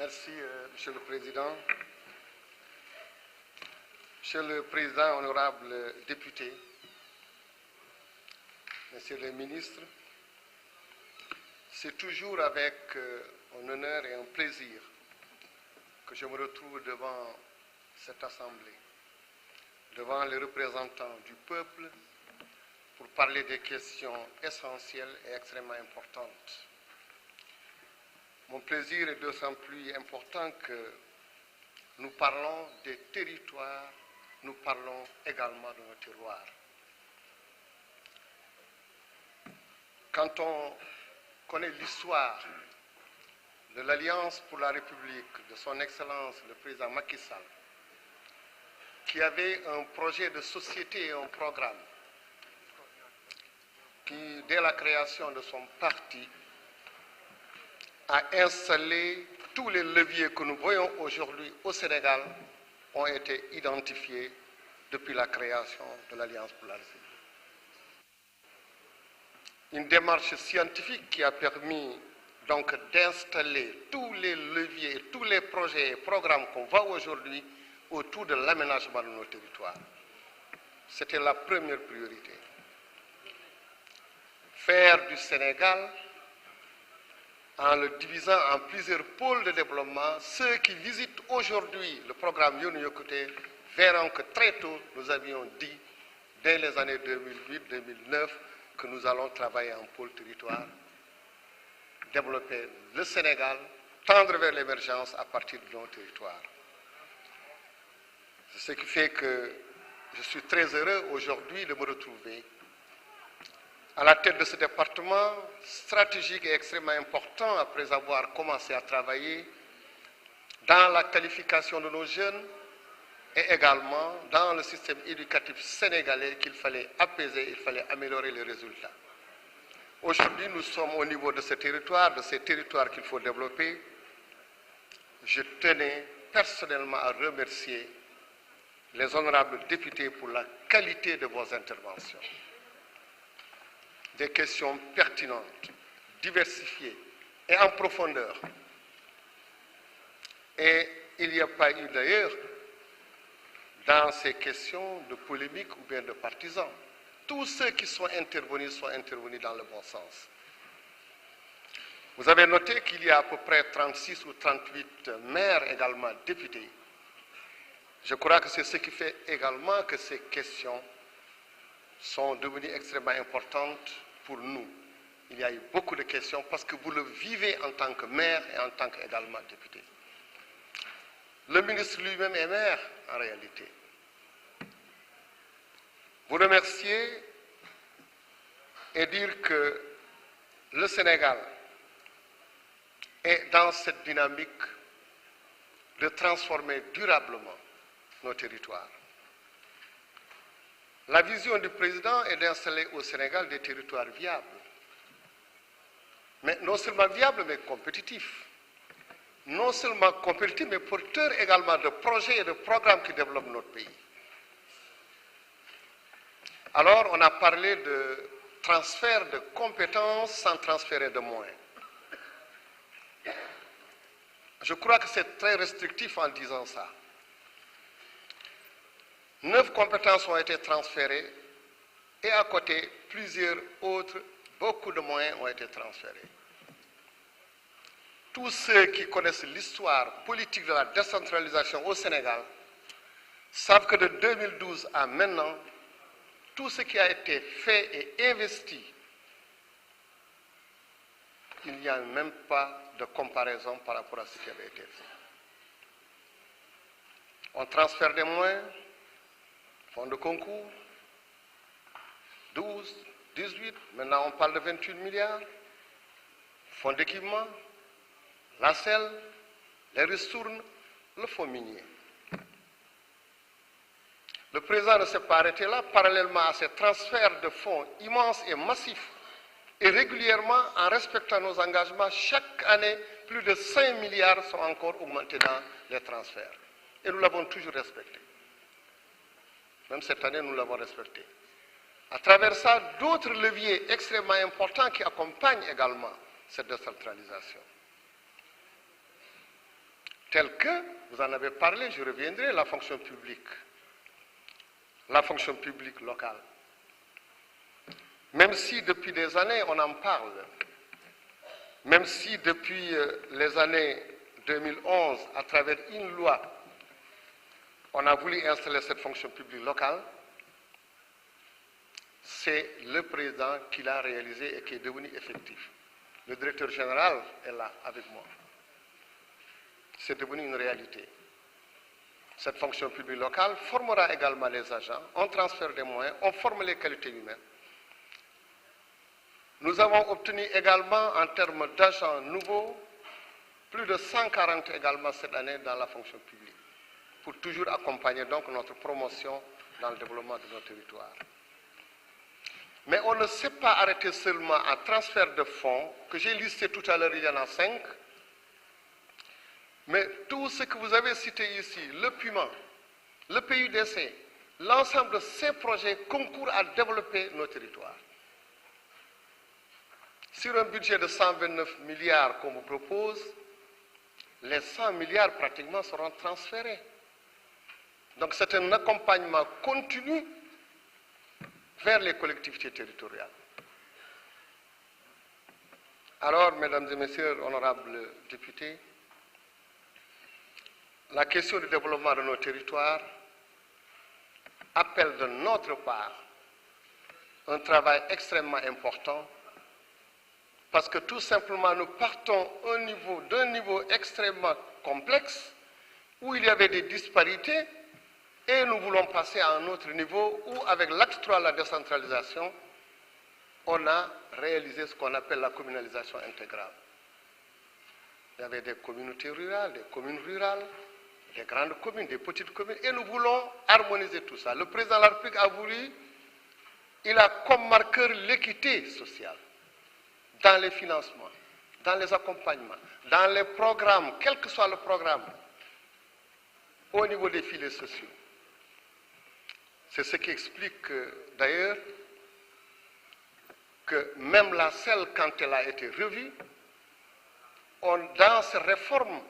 Merci, Monsieur le Président. Monsieur le Président, honorables députés, Messieurs les ministres, c'est toujours avec un honneur et un plaisir que je me retrouve devant cette Assemblée, devant les représentants du peuple, pour parler des questions essentielles et extrêmement importantes. Mon plaisir est d'autant plus important que nous parlons des territoires, nous parlons également de nos terroirs. Quand on connaît l'histoire de l'Alliance pour la République de son Excellence le président Macky Sall, qui avait un projet de société et un programme qui, dès la création de son parti, a installé tous les leviers que nous voyons aujourd'hui au Sénégal ont été identifiés depuis la création de l'Alliance pour la République. Une démarche scientifique qui a permis donc d'installer tous les leviers, tous les projets et programmes qu'on voit aujourd'hui autour de l'aménagement de nos territoires. C'était la première priorité. Faire du Sénégal, en le divisant en plusieurs pôles de développement, ceux qui visitent aujourd'hui le programme Yoonu Yokkute verront que très tôt, nous avions dit, dès les années 2008-2009, que nous allons travailler en pôle territoire, développer le Sénégal, tendre vers l'émergence à partir de nos territoires. C'est ce qui fait que je suis très heureux aujourd'hui de me retrouver à la tête de ce département stratégique et extrêmement important après avoir commencé à travailler dans la qualification de nos jeunes et également dans le système éducatif sénégalais qu'il fallait apaiser, il fallait améliorer les résultats. Aujourd'hui, nous sommes au niveau de ces territoires qu'il faut développer. Je tenais personnellement à remercier les honorables députés pour la qualité de vos interventions. Des questions pertinentes, diversifiées et en profondeur. Et il n'y a pas eu d'ailleurs dans ces questions de polémique ou bien de partisans. Tous ceux qui sont intervenus dans le bon sens. Vous avez noté qu'il y a à peu près 36 ou 38 maires également députés. Je crois que c'est ce qui fait également que ces questions sont devenues extrêmement importantes pour nous. Il y a eu beaucoup de questions parce que vous le vivez en tant que maire et en tant qu'également député. Le ministre lui-même est maire en réalité. Vous remercier et dire que le Sénégal est dans cette dynamique de transformer durablement nos territoires. La vision du président est d'installer au Sénégal des territoires viables. Mais non seulement viables, mais compétitifs. Non seulement compétitifs, mais porteurs également de projets et de programmes qui développent notre pays. Alors, on a parlé de transfert de compétences sans transférer de moyens. Je crois que c'est très restrictif en disant ça. 9 compétences ont été transférées et à côté, plusieurs autres, beaucoup de moyens ont été transférés. Tous ceux qui connaissent l'histoire politique de la décentralisation au Sénégal savent que de 2012 à maintenant, tout ce qui a été fait et investi, il n'y a même pas de comparaison par rapport à ce qui avait été fait. On transfère des moyens, fonds de concours, 12, 18, maintenant on parle de 28 milliards, fonds d'équipement, la selle, les ristournes, le fonds minier. Le président ne s'est pas arrêté là. Parallèlement à ces transferts de fonds immenses et massifs, et régulièrement, en respectant nos engagements, chaque année, plus de 5 milliards sont encore augmentés dans les transferts. Et nous l'avons toujours respecté. Même cette année, nous l'avons respecté. À travers ça, d'autres leviers extrêmement importants qui accompagnent également cette décentralisation. tels que, vous en avez parlé, je reviendrai, la fonction publique locale. Même si depuis des années on en parle, même si depuis les années 2011, à travers une loi, on a voulu installer cette fonction publique locale, c'est le président qui l'a réalisé et qui est devenu effectif. Le directeur général est là avec moi. C'est devenu une réalité. Cette fonction publique locale formera également les agents, on transfère des moyens, on forme les qualités humaines. Nous avons obtenu également, en termes d'agents nouveaux, plus de 140 également cette année dans la fonction publique, pour toujours accompagner donc notre promotion dans le développement de nos territoires. Mais on ne s'est pas arrêté seulement à transfert de fonds, que j'ai listé tout à l'heure, il y en a 5, mais tout ce que vous avez cité ici, le PUMA, le PUDC, l'ensemble de ces projets concourent à développer nos territoires. Sur un budget de 129 milliards qu'on vous propose, les 100 milliards pratiquement seront transférés. Donc c'est un accompagnement continu vers les collectivités territoriales. Alors, mesdames et messieurs, honorables députés, la question du développement de nos territoires appelle de notre part un travail extrêmement important, parce que tout simplement nous partons d'un niveau extrêmement complexe où il y avait des disparités et nous voulons passer à un autre niveau où, avec l'acte 3 de la décentralisation, on a réalisé ce qu'on appelle la communalisation intégrale. Il y avait des communautés rurales, des communes rurales, des grandes communes, des petites communes, et nous voulons harmoniser tout ça. Le président de la République a voulu, il a comme marqueur l'équité sociale dans les financements, dans les accompagnements, dans les programmes, quel que soit le programme, au niveau des filets sociaux. C'est ce qui explique d'ailleurs que même la SEL, quand elle a été revue, dans ces réformes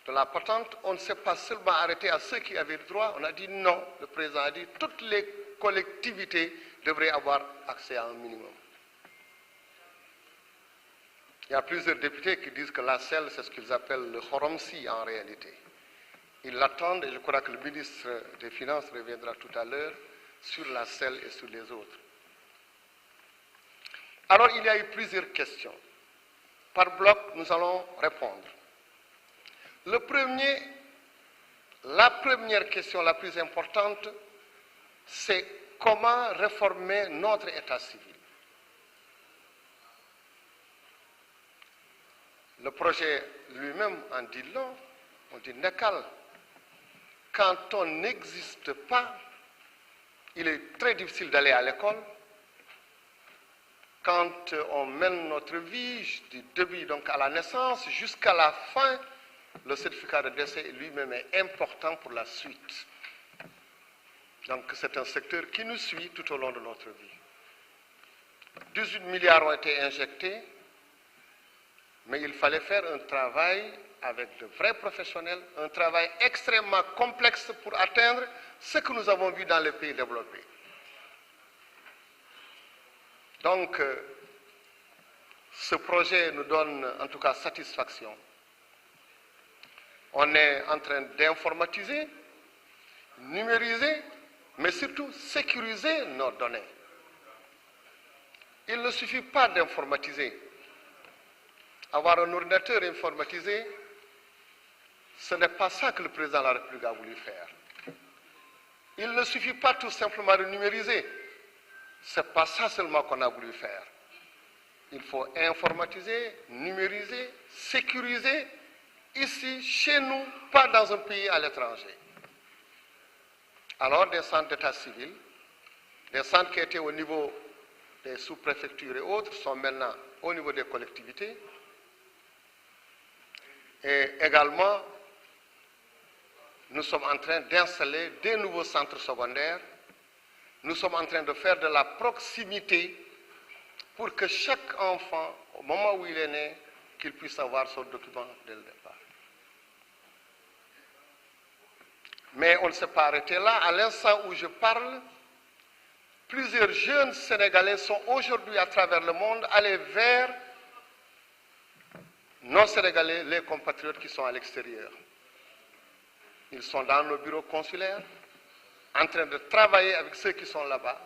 de la patente, on ne s'est pas seulement arrêté à ceux qui avaient le droit, on a dit non, le président a dit toutes les collectivités devraient avoir accès à un minimum. Il y a plusieurs députés qui disent que la SEL, c'est ce qu'ils appellent le Khoromsi en réalité. Ils l'attendent et je crois que le ministre des Finances reviendra tout à l'heure sur la SEL et sur les autres. Alors il y a eu plusieurs questions. Par bloc, nous allons répondre. La première question la plus importante, c'est comment réformer notre état civil. Le projet lui-même en dit long, on dit Nekal. Quand on n'existe pas, il est très difficile d'aller à l'école. Quand on mène notre vie du début donc à la naissance jusqu'à la fin, le certificat de décès lui-même est important pour la suite. Donc c'est un secteur qui nous suit tout au long de notre vie. 18 milliards ont été injectés, mais il fallait faire un travail avec de vrais professionnels, un travail extrêmement complexe pour atteindre ce que nous avons vu dans les pays développés. Donc, ce projet nous donne en tout cas satisfaction. On est en train d'informatiser, numériser, mais surtout sécuriser nos données. Il ne suffit pas d'informatiser. Avoir un ordinateur informatisé, ce n'est pas ça que le président de la République a voulu faire. Il ne suffit pas tout simplement de numériser. Ce n'est pas ça seulement qu'on a voulu faire. Il faut informatiser, numériser, sécuriser, ici, chez nous, pas dans un pays à l'étranger. Alors, des centres d'état civil, des centres qui étaient au niveau des sous-préfectures et autres, sont maintenant au niveau des collectivités. Et également, nous sommes en train d'installer des nouveaux centres secondaires. Nous sommes en train de faire de la proximité pour que chaque enfant, au moment où il est né, qu'il puisse avoir son document dès le départ. Mais on ne s'est pas arrêté là. À l'instant où je parle, plusieurs jeunes Sénégalais sont aujourd'hui à travers le monde allés vers nos Sénégalais, les compatriotes qui sont à l'extérieur. Ils sont dans nos bureaux consulaires, en train de travailler avec ceux qui sont là-bas,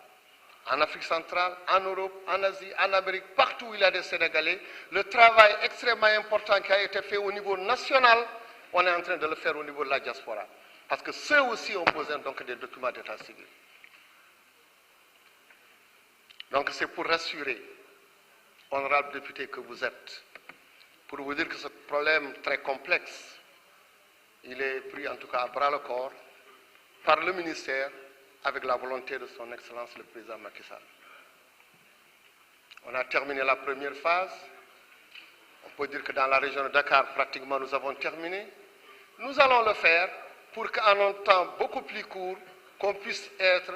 en Afrique centrale, en Europe, en Asie, en Amérique, partout où il y a des Sénégalais. Le travail extrêmement important qui a été fait au niveau national, on est en train de le faire au niveau de la diaspora. Parce que ceux aussi ont besoin donc des documents d'état civil. Donc c'est pour rassurer, honorable député que vous êtes, pour vous dire que ce problème très complexe, il est pris en tout cas à bras le corps par le ministère avec la volonté de son Excellence le Président Macky Sall. On a terminé la première phase. On peut dire que dans la région de Dakar, pratiquement nous avons terminé. Nous allons le faire pour qu'en un temps beaucoup plus court, qu'on puisse être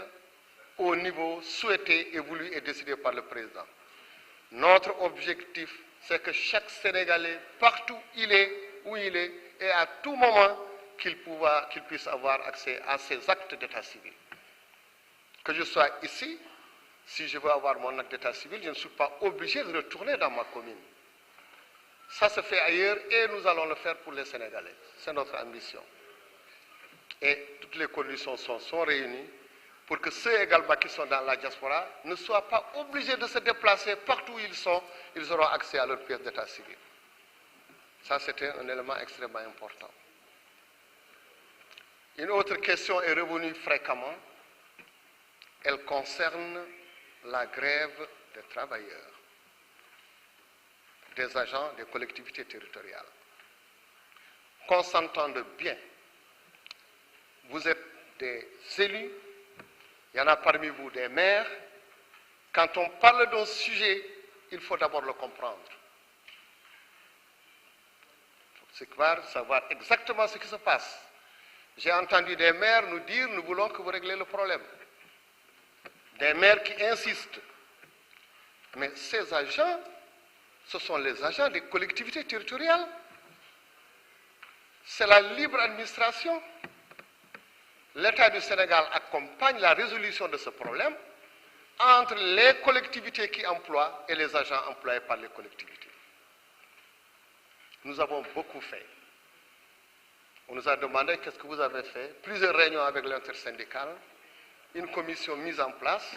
au niveau souhaité, évolué et décidé par le Président. Notre objectif, c'est que chaque Sénégalais, partout où il est, et à tout moment, qu'il puisse avoir accès à ces actes d'état civil. Que je sois ici, si je veux avoir mon acte d'état civil, je ne suis pas obligé de retourner dans ma commune. Ça se fait ailleurs et nous allons le faire pour les Sénégalais. C'est notre ambition. Et toutes les conditions sont réunies pour que ceux également qui sont dans la diaspora ne soient pas obligés de se déplacer partout où ils sont, ils auront accès à leur pièce d'état civil. Ça, c'était un élément extrêmement important. Une autre question est revenue fréquemment. Elle concerne la grève des travailleurs, des agents des collectivités territoriales. Qu'on s'entende bien, vous êtes des élus, il y en a parmi vous des maires. Quand on parle d'un sujet, il faut d'abord le comprendre. Il faut savoir exactement ce qui se passe. J'ai entendu des maires nous dire, nous voulons que vous réglez le problème. Des maires qui insistent. Mais ces agents, ce sont les agents des collectivités territoriales. C'est la libre administration. L'État du Sénégal accompagne la résolution de ce problème entre les collectivités qui emploient et les agents employés par les collectivités. Nous avons beaucoup fait. On nous a demandé qu'est-ce que vous avez fait. Plusieurs réunions avec l'intersyndicale, une commission mise en place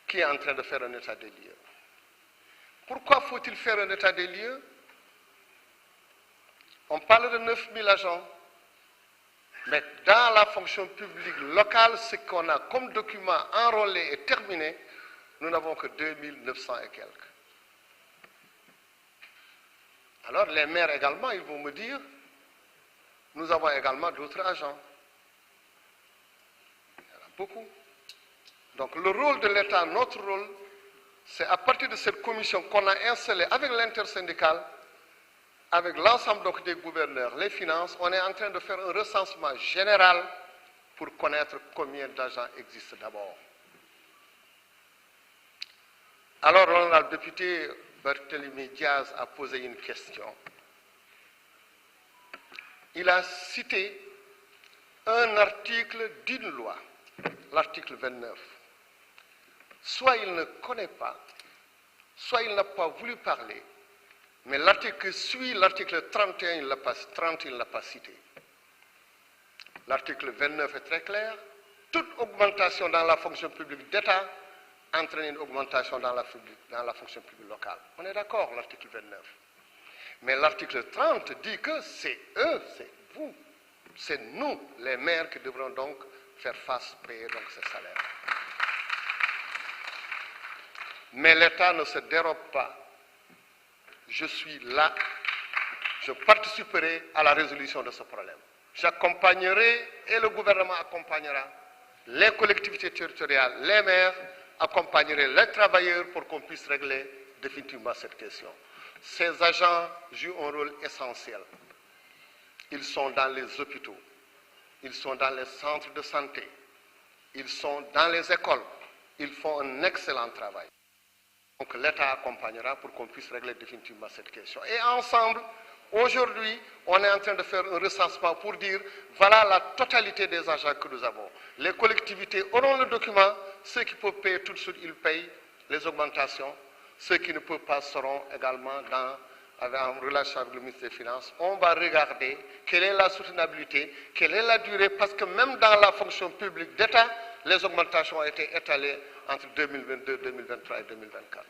qui est en train de faire un état des lieux. Pourquoi faut-il faire un état des lieux? On parle de 9000 agents. Mais dans la fonction publique locale, ce qu'on a comme document enrôlé et terminé, nous n'avons que 2900 et quelques. Alors les maires également, ils vont me dire, nous avons également d'autres agents. Il y en a beaucoup. Donc le rôle de l'État, notre rôle, c'est à partir de cette commission qu'on a installée avec l'intersyndicale, avec l'ensemble donc des gouverneurs, les finances, on est en train de faire un recensement général pour connaître combien d'agents existent d'abord. Alors, l'honorable député Barthélémy Diaz a posé une question. Il a cité un article d'une loi, l'article 29. Soit il ne connaît pas, soit il n'a pas voulu parler, mais l'article suit l'article 31, il ne l'a pas cité. L'article 29 est très clair. Toute augmentation dans la fonction publique d'État entraîne une augmentation dans la fonction publique locale. On est d'accord, l'article 29. Mais l'article 30 dit que c'est eux, c'est vous, c'est nous, les maires, qui devront donc faire face, payer donc ces salaires. Mais l'État ne se dérobe pas. Je suis là, je participerai à la résolution de ce problème. J'accompagnerai et le gouvernement accompagnera les collectivités territoriales, les maires, accompagneraient les travailleurs pour qu'on puisse régler définitivement cette question. Ces agents jouent un rôle essentiel. Ils sont dans les hôpitaux, ils sont dans les centres de santé, ils sont dans les écoles, ils font un excellent travail. Donc l'État accompagnera pour qu'on puisse régler définitivement cette question. Et ensemble, Aujourd'hui, on est en train de faire un recensement pour dire voilà la totalité des agents que nous avons. Les collectivités auront le document, ceux qui peuvent payer tout de suite, ils payent les augmentations, ceux qui ne peuvent pas seront également en relation avec le ministère des Finances. On va regarder quelle est la soutenabilité, quelle est la durée, parce que même dans la fonction publique d'État, les augmentations ont été étalées entre 2022, 2023 et 2024.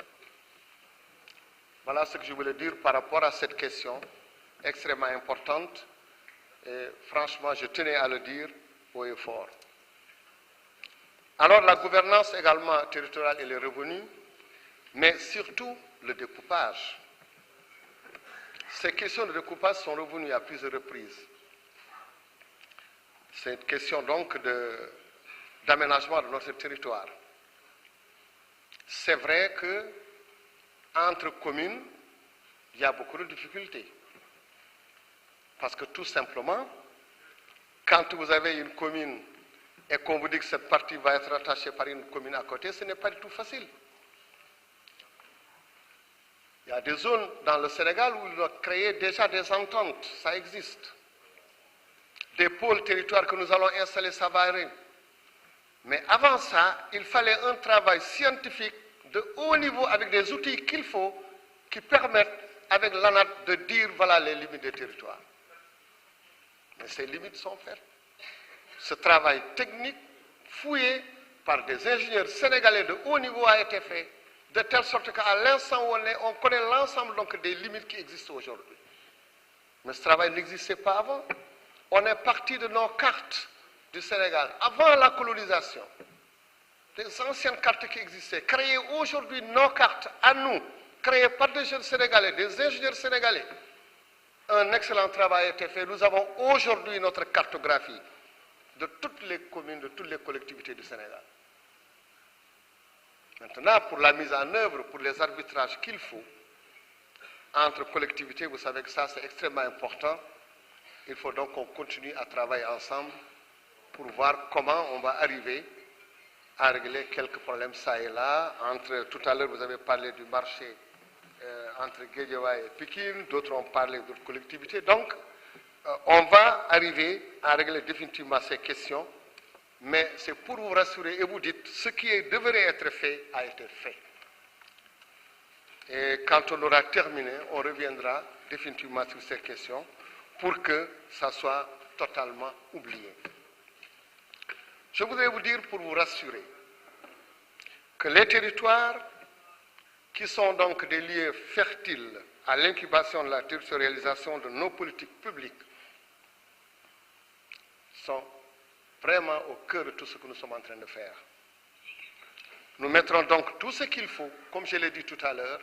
Voilà ce que je voulais dire par rapport à cette question extrêmement importante. Et franchement, je tenais à le dire haut et fort. Alors, la gouvernance également territoriale, elle est revenue, mais surtout le découpage. Ces questions de découpage sont revenues à plusieurs reprises. C'est une question donc d'aménagement de notre territoire. C'est vrai que entre communes, il y a beaucoup de difficultés. Parce que tout simplement, quand vous avez une commune et qu'on vous dit que cette partie va être rattachée par une commune à côté, ce n'est pas du tout facile. Il y a des zones dans le Sénégal où il doit créer déjà des ententes, ça existe. Des pôles territoires que nous allons installer, ça va arriver. Mais avant ça, il fallait un travail scientifique de haut niveau avec des outils qu'il faut, qui permettent avec l'ANAT de dire voilà les limites des territoires. Mais ces limites sont faites. Ce travail technique, fouillé par des ingénieurs sénégalais de haut niveau a été fait, de telle sorte qu'à l'instant où on est, on connaît l'ensemble donc des limites qui existent aujourd'hui. Mais ce travail n'existait pas avant. On est parti de nos cartes du Sénégal, avant la colonisation, des anciennes cartes qui existaient, créer aujourd'hui nos cartes à nous, créées par des jeunes Sénégalais, des ingénieurs sénégalais. Un excellent travail a été fait. Nous avons aujourd'hui notre cartographie de toutes les communes, de toutes les collectivités du Sénégal. Maintenant, pour la mise en œuvre, pour les arbitrages qu'il faut, entre collectivités, vous savez que ça c'est extrêmement important. Il faut donc qu'on continue à travailler ensemble pour voir comment on va arriver à régler quelques problèmes ça et là. Tout à l'heure, vous avez parlé du marché entre Guédiawaye et Pikine, d'autres ont parlé d'autres collectivités. Donc, on va arriver à régler définitivement ces questions, mais c'est pour vous rassurer et vous dire ce qui devrait être fait a été fait. Et quand on aura terminé, on reviendra définitivement sur ces questions pour que ça soit totalement oublié. Je voudrais vous dire, pour vous rassurer, que les territoires qui sont donc des lieux fertiles à l'incubation de la territorialisation de nos politiques publiques sont vraiment au cœur de tout ce que nous sommes en train de faire. Nous mettrons donc tout ce qu'il faut, comme je l'ai dit tout à l'heure,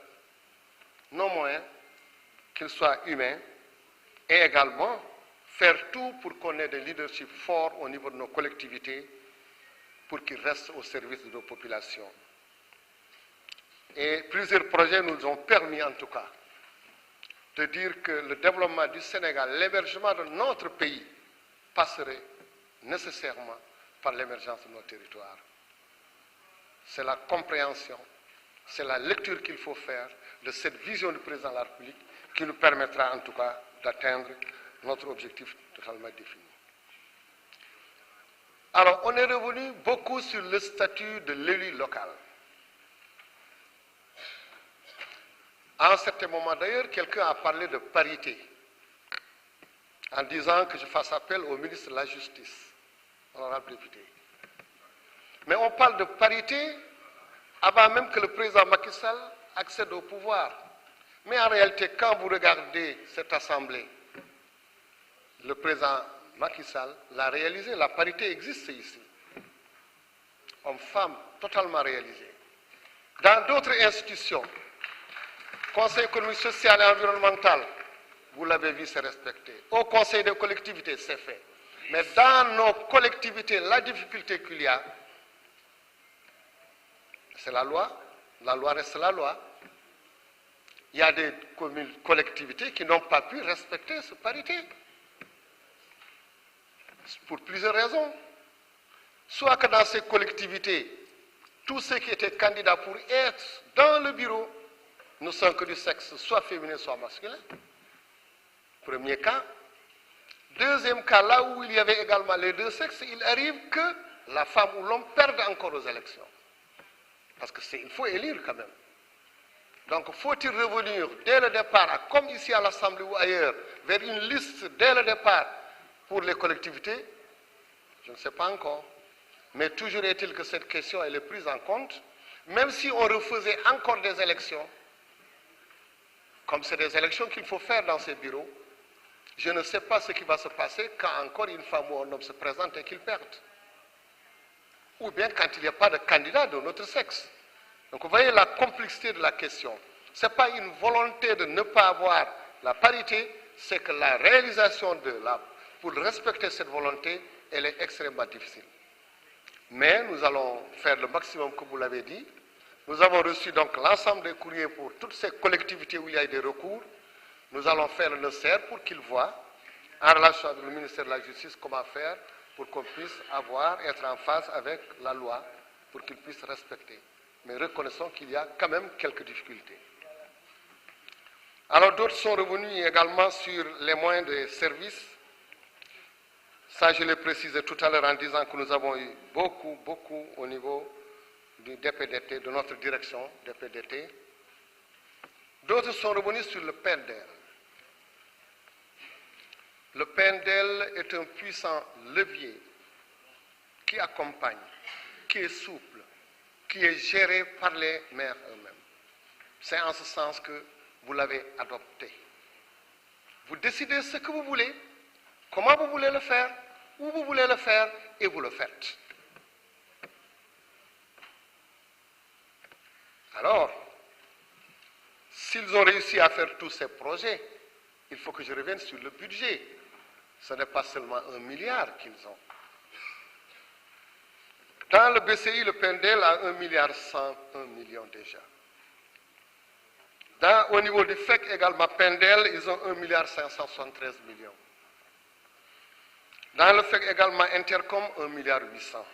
non moins qu'ils soient humains, et également faire tout pour qu'on ait des leaderships forts au niveau de nos collectivités, pour qu'ils restent au service de nos populations. Et plusieurs projets nous ont permis en tout cas de dire que le développement du Sénégal, l'émergement de notre pays passerait nécessairement par l'émergence de nos territoires. C'est la compréhension, c'est la lecture qu'il faut faire de cette vision du président de la République qui nous permettra en tout cas d'atteindre notre objectif totalement défini. Alors, on est revenu beaucoup sur le statut de l'élu local. À un certain moment d'ailleurs, quelqu'un a parlé de parité, en disant que je fasse appel au ministre de la Justice, honorable député. Mais on parle de parité avant même que le président Macky Sall accède au pouvoir. Mais en réalité, quand vous regardez cette assemblée, le président Macky Sall l'a réalisé, la parité existe ici. Hommes-femmes, totalement réalisé. Dans d'autres institutions, Conseil économique, social et environnemental, vous l'avez vu, c'est respecté. Au Conseil des collectivités, c'est fait. Mais dans nos collectivités, la difficulté qu'il y a, c'est la loi reste la loi. Il y a des collectivités qui n'ont pas pu respecter cette parité. Pour plusieurs raisons. Soit que dans ces collectivités, tous ceux qui étaient candidats pour être dans le bureau ne sont que du sexe soit féminin, soit masculin. Premier cas. Deuxième cas, là où il y avait également les deux sexes, il arrive que la femme ou l'homme perde encore aux élections. Parce qu'il faut élire quand même. Donc faut-il revenir dès le départ, comme ici à l'Assemblée ou ailleurs, vers une liste dès le départ pour les collectivités? Je ne sais pas encore. Mais toujours est-il que cette question elle est prise en compte, même si on refaisait encore des élections, comme c'est des élections qu'il faut faire dans ces bureaux, je ne sais pas ce qui va se passer quand encore une femme ou un homme se présente et qu'il perde. Ou bien quand il n'y a pas de candidat de notre sexe. Donc vous voyez la complexité de la question. Ce n'est pas une volonté de ne pas avoir la parité, c'est que la réalisation pour respecter cette volonté, elle est extrêmement difficile. Mais nous allons faire le maximum que vous l'avez dit. Nous avons reçu donc l'ensemble des courriers pour toutes ces collectivités où il y a des recours. Nous allons faire le nécessaire pour qu'ils voient, en relation avec le ministère de la Justice, comment faire pour qu'on puisse être en phase avec la loi, pour qu'ils puissent respecter. Mais reconnaissons qu'il y a quand même quelques difficultés. Alors d'autres sont revenus également sur les moyens de service. Ça, je l'ai précisé tout à l'heure en disant que nous avons eu beaucoup au niveau du DPDT, de notre direction DPDT. D'autres sont revenus sur le PNDL. Le PNDL est un puissant levier qui accompagne, qui est souple, qui est géré par les maires eux-mêmes. C'est en ce sens que vous l'avez adopté. Vous décidez ce que vous voulez, comment vous voulez le faire, où vous voulez le faire, et vous le faites. Alors, s'ils ont réussi à faire tous ces projets, il faut que je revienne sur le budget. Ce n'est pas seulement 1 milliard qu'ils ont. Dans le BCI, le PNDL a 1 milliard 101 millions déjà. Au niveau du FEC également, PNDL, ils ont 1 milliard 573 millions. Dans le FEC également, Intercom, 1 milliard 800.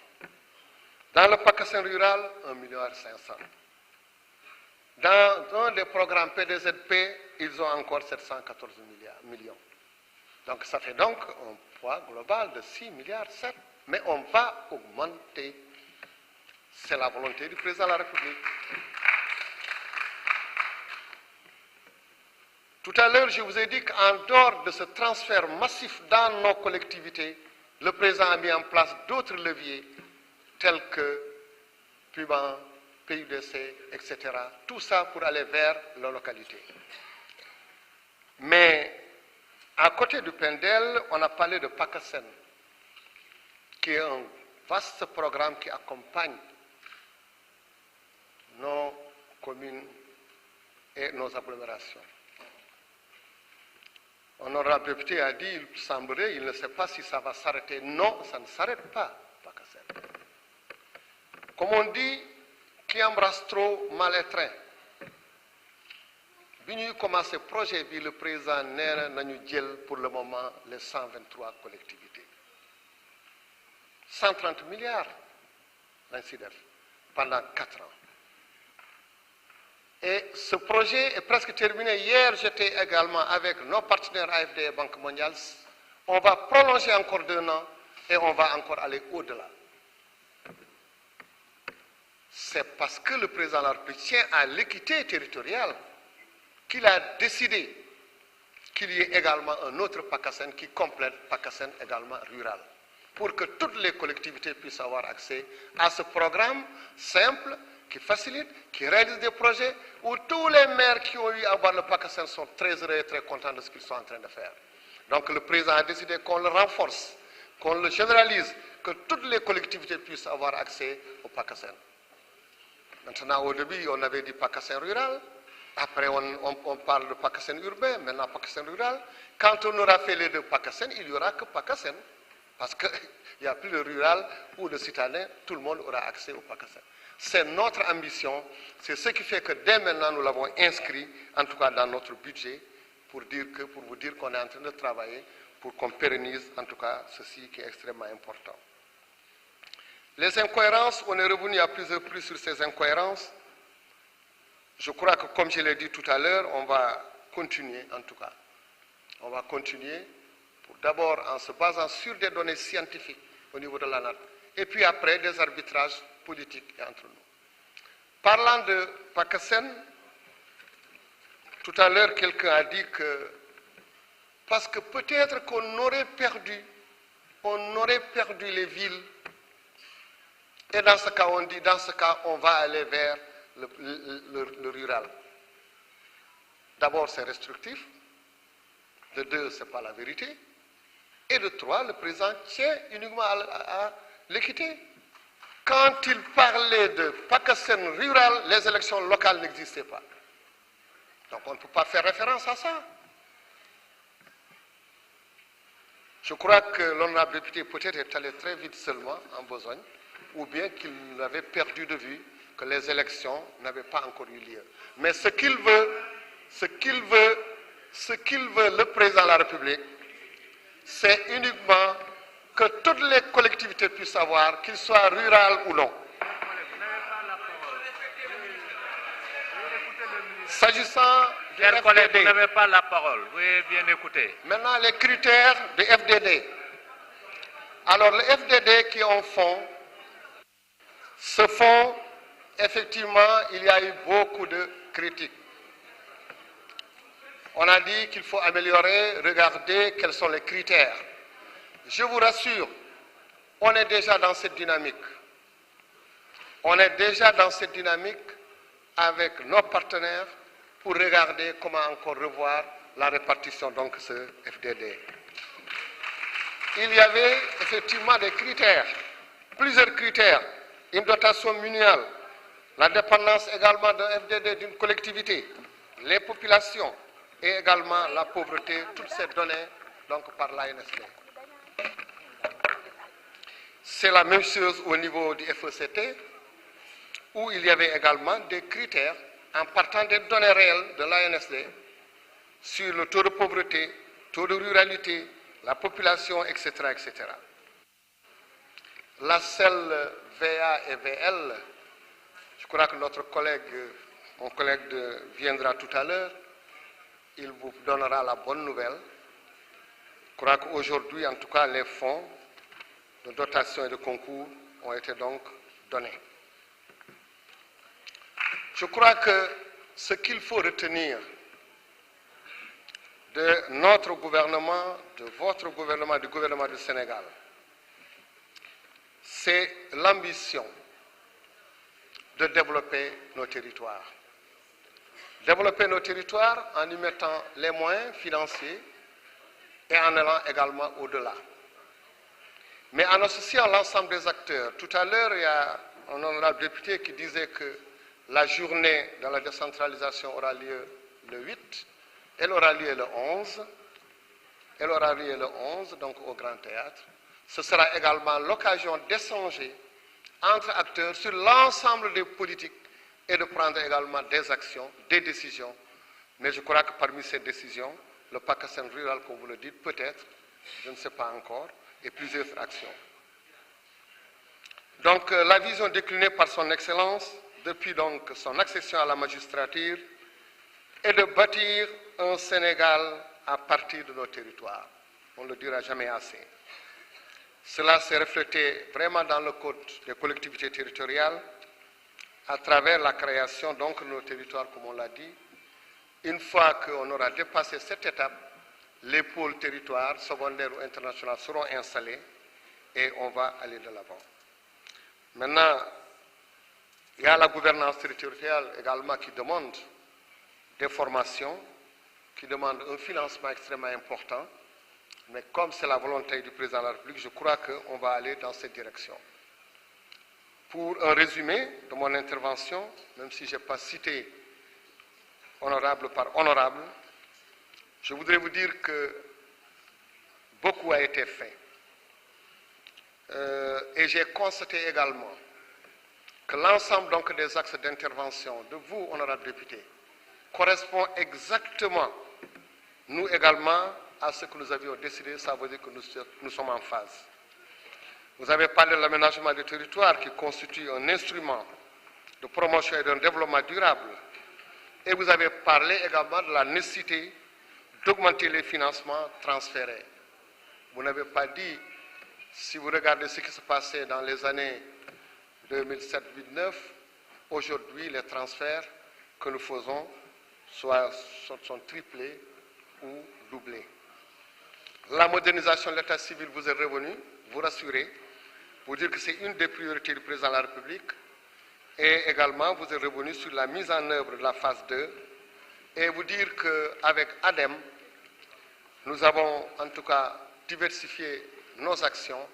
Dans le PACASEN rural, 1 milliard 500. Dans un des programmes PDZP, ils ont encore 714 millions. Donc ça fait donc un poids global de 6 milliards 7. Mais on va augmenter. C'est la volonté du président de la République. Tout à l'heure, je vous ai dit qu'en dehors de ce transfert massif dans nos collectivités, le président a mis en place d'autres leviers tels que PUBAN, PUDC, etc. Tout ça pour aller vers la localité. Mais à côté du PNDL, on a parlé de PACASEN, qui est un vaste programme qui accompagne nos communes et nos agglomérations. Honorable député a dit, il semblerait, il ne sait pas si ça va s'arrêter. Non, ça ne s'arrête pas, PACASEN. Comme on dit, qui embrasse trop mal est train. Bi ñuy commencé projet bi le président nee na nañu jël pour le moment les 123 collectivités. 130 milliards lañ si def pendant 4 ans. Et ce projet est presque terminé. Hier, j'étais également avec nos partenaires AFD et Banque mondiale. On va prolonger encore d'1 an et on va encore aller au-delà. C'est parce que le président de la République tient à l'équité territoriale qu'il a décidé qu'il y ait également un autre PACASEN qui complète PACASEN également rural, pour que toutes les collectivités puissent avoir accès à ce programme simple, qui facilite, qui réalise des projets, où tous les maires qui ont eu à avoir le PACASEN sont très heureux et très contents de ce qu'ils sont en train de faire. Donc le président a décidé qu'on le renforce, qu'on le généralise, que toutes les collectivités puissent avoir accès au PACASEN. Maintenant, au début, on avait dit PACASEN rural. Après, on parle de PACASEN urbain, maintenant PACASEN rural. Quand on aura fait les deux PACASEN, il n'y aura que PACASEN. Parce qu'il n'y a plus de rural ou de citadin, tout le monde aura accès au PACASEN. C'est notre ambition, c'est ce qui fait que dès maintenant, nous l'avons inscrit, en tout cas dans notre budget, pour vous dire qu'on est en train de travailler pour qu'on pérennise, en tout cas, ceci qui est extrêmement important. Les incohérences, on est revenu à plusieurs reprises sur ces incohérences. Je crois que, comme je l'ai dit tout à l'heure, on va continuer, en tout cas. On va continuer, d'abord en se basant sur des données scientifiques au niveau de l'ANAT, et puis après des arbitrages politiques entre nous. Parlant de PACASEN, tout à l'heure quelqu'un a dit que, parce que peut-être qu'on aurait perdu les villes, et dans ce cas on dit, dans ce cas on va aller vers le rural. D'abord c'est restrictif, de deux c'est pas la vérité, et de trois le président tient uniquement à l'équité. Quand il parlait de PACASEN rural, les élections locales n'existaient pas. Donc on ne peut pas faire référence à ça. Je crois que l'honorable député peut-être est allé très vite seulement en besogne, ou bien qu'il avait perdu de vue que les élections n'avaient pas encore eu lieu. Mais ce qu'il veut, le président de la République, c'est uniquement que toutes les collectivités puissent savoir, qu'ils soient rurales ou non. S'agissant des Chers collègues, vous FDD, n'avez pas la parole. Veuillez bien écouter. maintenant les critères de FDD. Alors le FDD qui en font, ce fonds, effectivement, il y a eu beaucoup de critiques. On a dit qu'il faut améliorer, regarder quels sont les critères. Je vous rassure, on est déjà dans cette dynamique. On est déjà dans cette dynamique avec nos partenaires pour regarder comment encore revoir la répartition de ce FDD. Il y avait effectivement des critères, plusieurs critères, une dotation minimale, la dépendance également d'un FDD d'une collectivité, les populations et également la pauvreté, toutes ces données donc par l'ANSD. C'est la même chose au niveau du FECT, où il y avait également des critères en partant des données réelles de l'ANSD sur le taux de pauvreté, taux de ruralité, la population, etc., etc. La celle VA et VL, je crois que notre collègue, mon collègue viendra tout à l'heure, il vous donnera la bonne nouvelle. Je crois qu'aujourd'hui, en tout cas, les fonds de dotation et de concours ont été donc donnés. Je crois que ce qu'il faut retenir de notre gouvernement, de votre gouvernement, du gouvernement du Sénégal, c'est l'ambition de développer nos territoires. Développer nos territoires en y mettant les moyens financiers et en allant également au-delà. Mais en associant l'ensemble des acteurs. Tout à l'heure, il y a un honorable député qui disait que la journée de la décentralisation aura lieu le 8, elle aura lieu le 11, elle aura lieu le 11, donc au Grand Théâtre. Ce sera également l'occasion d'échanger entre acteurs sur l'ensemble des politiques et de prendre également des actions, des décisions. Mais je crois que parmi ces décisions, le PACASEN rural, comme vous le dites, peut-être, je ne sais pas encore, et plusieurs actions. Donc la vision déclinée par son Excellence, depuis donc son accession à la magistrature, est de bâtir un Sénégal à partir de nos territoires. On ne le dira jamais assez. Cela s'est reflété vraiment dans le code des collectivités territoriales, à travers la création donc de nos territoires, comme on l'a dit. Une fois qu'on aura dépassé cette étape, les pôles territoires, secondaires ou internationaux, seront installés et on va aller de l'avant. Maintenant, il y a la gouvernance territoriale également qui demande des formations, qui demande un financement extrêmement important. Mais comme c'est la volonté du président de la République, je crois qu'on va aller dans cette direction. Pour un résumé de mon intervention, même si je n'ai pas cité honorable par honorable, je voudrais vous dire que beaucoup a été fait. Et j'ai constaté également que l'ensemble donc des axes d'intervention de vous, honorable député, correspond exactement, nous également, à ce que nous avions décidé. Ça veut dire que nous sommes en phase. Vous avez parlé de l'aménagement du territoire qui constitue un instrument de promotion et d'un développement durable. Et vous avez parlé également de la nécessité d'augmenter les financements transférés. Vous n'avez pas dit, si vous regardez ce qui se passait dans les années 2007-2009, aujourd'hui les transferts que nous faisons sont triplés ou doublés. La modernisation de l'état civil vous est revenue, vous rassurez, vous dire que c'est une des priorités du président de la République, et également vous êtes revenu sur la mise en œuvre de la phase 2, et vous dire qu'avec ADEM, nous avons en tout cas diversifié nos actions.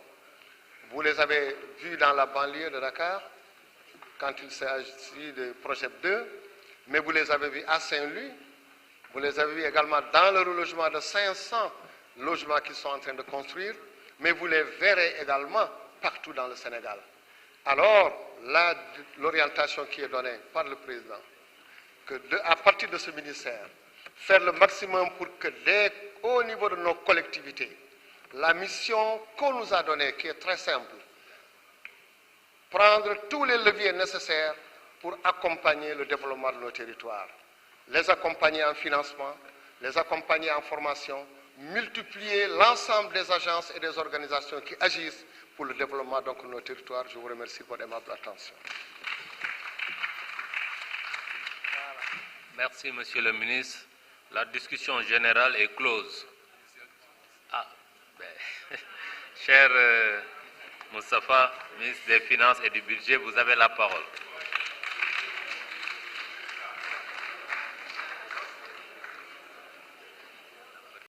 Vous les avez vues dans la banlieue de Dakar, quand il s'agit de projet 2, mais vous les avez vues à Saint-Louis, vous les avez vues également dans le relogement de 500 logements qu'ils sont en train de construire, mais vous les verrez également partout dans le Sénégal. Alors, l'orientation qui est donnée par le président, que à partir de ce ministère, faire le maximum pour que au niveau de nos collectivités, la mission qu'on nous a donnée, qui est très simple, prendre tous les leviers nécessaires pour accompagner le développement de nos territoires, les accompagner en financement, les accompagner en formation, multiplier l'ensemble des agences et des organisations qui agissent pour le développement de nos territoires. Je vous remercie pour votre aimable attention. Merci, Monsieur le ministre. La discussion générale est close. Cher Moustapha, ministre des Finances et du Budget, vous avez la parole.